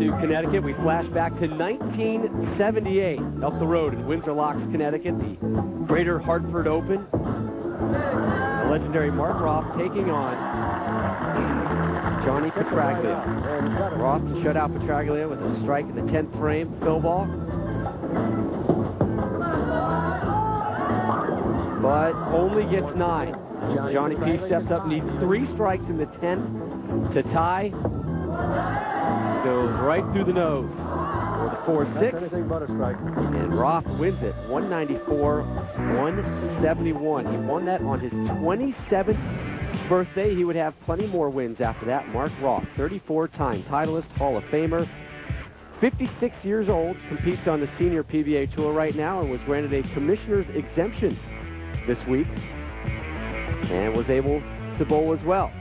to Connecticut. We flash back to 1978 up the road in Windsor Locks, Connecticut, the Greater Hartford Open. The legendary Mark Roth taking on Johnny Petraglia. Roth to shut out Petraglia with a strike in the 10th frame, fill ball. But only gets 9. Johnny P steps up, needs 3 strikes in the 10th to tie. Goes right through the nose for the 4-6. Anything but a strike. And Roth wins it, 194-171. He won that on his 27th birthday. He would have plenty more wins after that. Mark Roth, 34-time Titleist, Hall of Famer. 56 years old, competes on the senior PBA tour right now and was granted a commissioner's exemption this week and was able to bowl as well.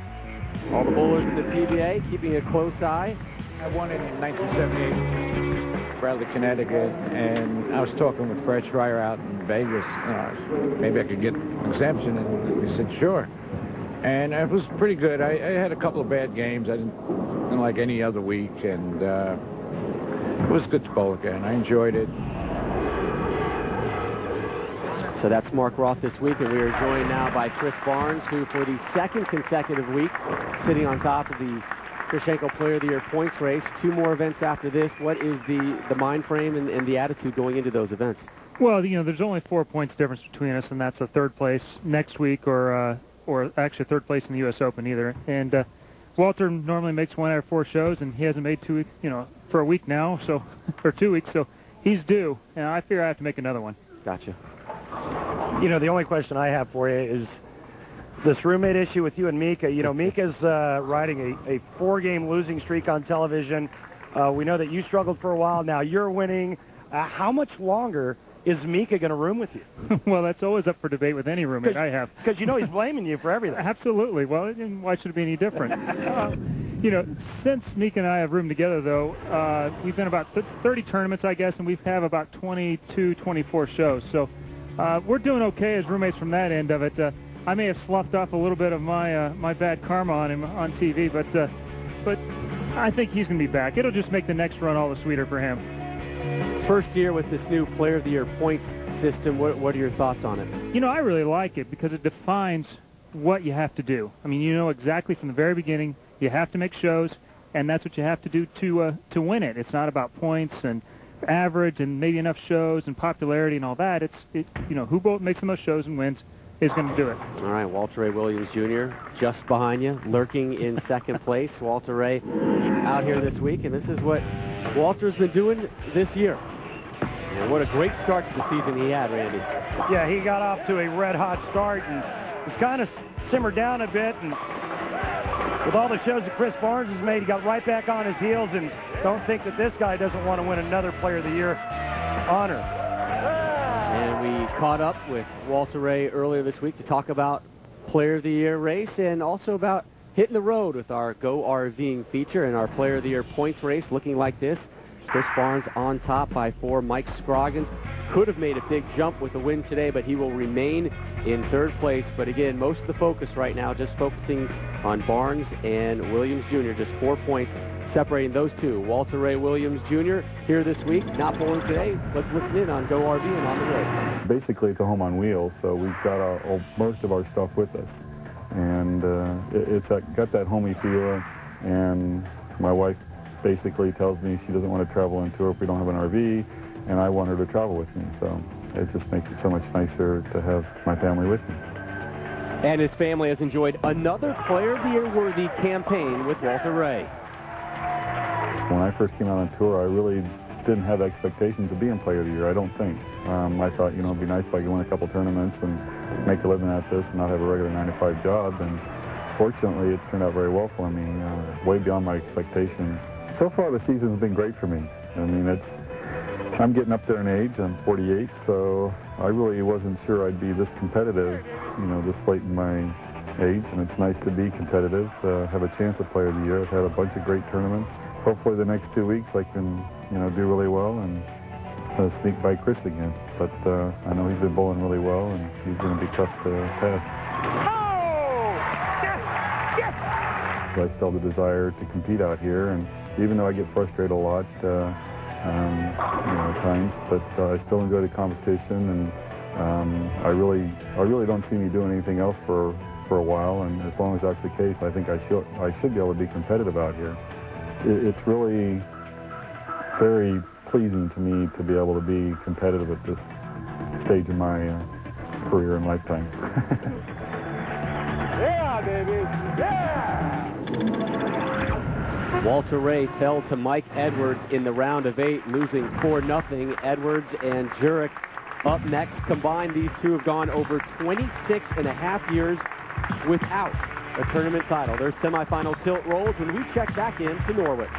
All the bowlers in the PBA keeping a close eye. I won in 1978, Bradley, Connecticut, and I was talking with Fred Schreier out in Vegas. Maybe I could get an exemption, and he said, sure. And it was pretty good. I had a couple of bad games. I didn't like any other week, and it was good to bowl again. I enjoyed it. So that's Mark Roth this week, and we are joined now by Chris Barnes, who for the 2nd consecutive week, sitting on top of the Chris Schenkel Player of the Year points race. 2 more events after this. What is the mind frame and the attitude going into those events? Well, you know, there's only 4 points difference between us, and that's a 3rd place next week, or actually 3rd place in the U.S. Open either. And Walter normally makes 1 out of 4 shows, and he hasn't made 2, for a week now, so or 2 weeks, so he's due, and I figure I have to make another one. Gotcha. You know, the only question I have for you is this roommate issue with you and Mika. You know, Mika's riding a 4-game losing streak on television. We know that you struggled for a while. Now you're winning. How much longer is Mika going to room with you? Well, that's always up for debate with any roommate I have. Because you know he's blaming you for everything. Absolutely. Well, why should it be any different? You know, since Mika and I have roomed together, though, we've been about 30 tournaments, I guess, and we've had about 22, 24 shows. So we're doing okay as roommates from that end of it. I may have sloughed off a little bit of my bad karma on him on TV, but I think he's going to be back. It'll just make the next run all the sweeter for him. First year with this new Player of the Year points system. What are your thoughts on it? You know, I really like it because it defines what you have to do. I mean, you know exactly from the very beginning you have to make shows, and that's what you have to do to win it. It's not about points and average and maybe enough shows and popularity and all that. You know, who both makes the most shows and wins is going to do it. All right, Walter Ray Williams Jr. just behind you, lurking in 2nd place. Walter Ray out here this week, and this is what Walter's been doing this year. And what a great start to the season he had, Randy. Yeah, he got off to a red-hot start and has kind of simmered down a bit. And with all the shows that Chris Barnes has made, he got right back on his heels, and don't think that this guy doesn't want to win another Player of the Year honor. And we caught up with Walter Ray earlier this week to talk about Player of the Year race and also about hitting the road with our Go RVing feature and our Player of the Year points race looking like this. Chris Barnes on top by 4. Mike Scroggins could have made a big jump with the win today, but he will remain in 3rd place. But again, most of the focus right now just focusing on Barnes and Williams Jr. Just 4 points separating those two. Walter Ray Williams Jr. here this week, not bowling today. Let's listen in on Go RV and on the road. Basically, it's a home on wheels, so we've got most of our stuff with us. And it's got that homey feel, and my wife basically tells me she doesn't want to travel on tour if we don't have an RV, and I want her to travel with me, so it just makes it so much nicer to have my family with me. And his family has enjoyed another Player of the Year worthy campaign with Walter Ray. When I first came out on tour, I really didn't have expectations of being Player of the Year, I don't think. I thought, you know, it'd be nice if I could win a couple tournaments and make a living at this and not have a regular 9-to-5 job, and fortunately it's turned out very well for me, way beyond my expectations. So far the season's been great for me. I mean, I'm getting up there in age, I'm 48, so I really wasn't sure I'd be this competitive, you know, this late in my age, and it's nice to be competitive, have a chance at Player of the Year. I've had a bunch of great tournaments. Hopefully the next 2 weeks I can, you know, do really well and sneak by Chris again. But I know he's been bowling really well, and he's going to be tough to pass. Oh! Yes! Yes! I still have the desire to compete out here, and even though I get frustrated a lot, at times, but I still enjoy the competition, and I really don't see me doing anything else for a while, and as long as that's the case, I think I should be able to be competitive out here. It's really very pleasing to me to be able to be competitive at this stage of my career and lifetime. Yeah, baby, yeah! Walter Ray fell to Mike Edwards in the round of 8, losing 4-0. Edwards and Jurek up next. Combined, these two have gone over 26 and a half years without a tournament title. Their semifinal tilt rolls when we check back in to Norwich.